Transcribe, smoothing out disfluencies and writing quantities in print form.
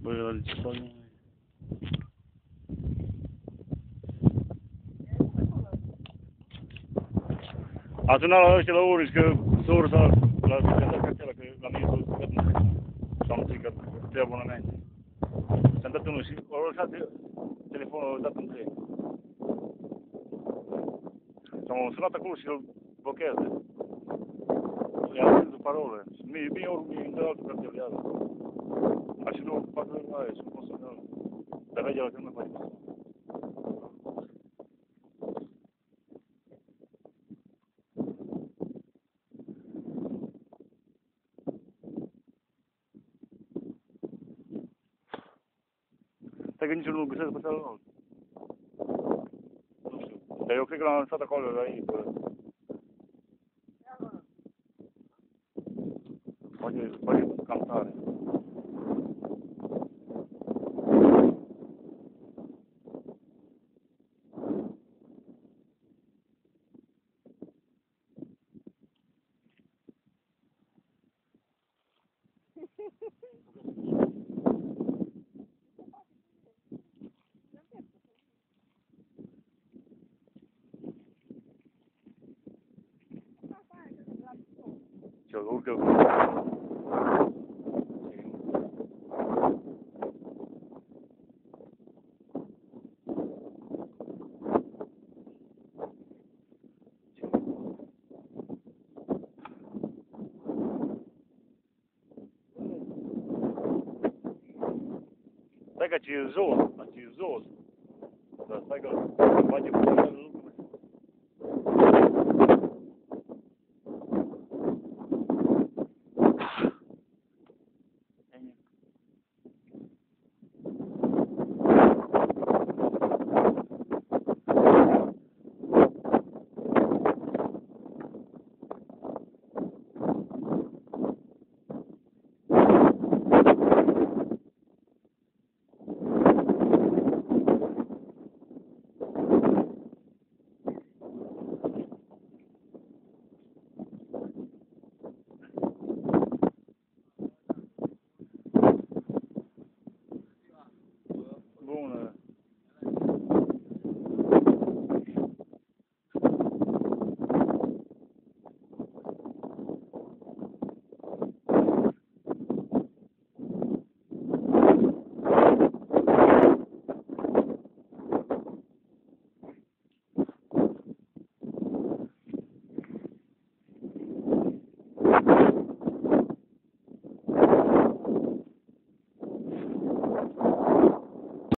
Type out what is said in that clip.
Păi, la ce fac? A sunat la ăștia la Uriș, că s-a ursat la cartela, că la mine s-a stricat un și am stricat 3 abonamente. Și-am dat unul și au lăsat telefonul dat în 3. Și am sunat acolo și îl blochează. I-am zis o parolă. Și bine ori îmi dă altă cartelă de altă. Așa nu fac aia și nu pot să dă. Dar vede la că nu mai poate. Stai că nici eu nu-l găsesc pe celălalt. Nu știu. Dar eu cred că l-am lăsat acolo la ei. Poate cam tare. Ce-o urcă. Stai că ce e jos, ce e jos. Dar stai că face puțin.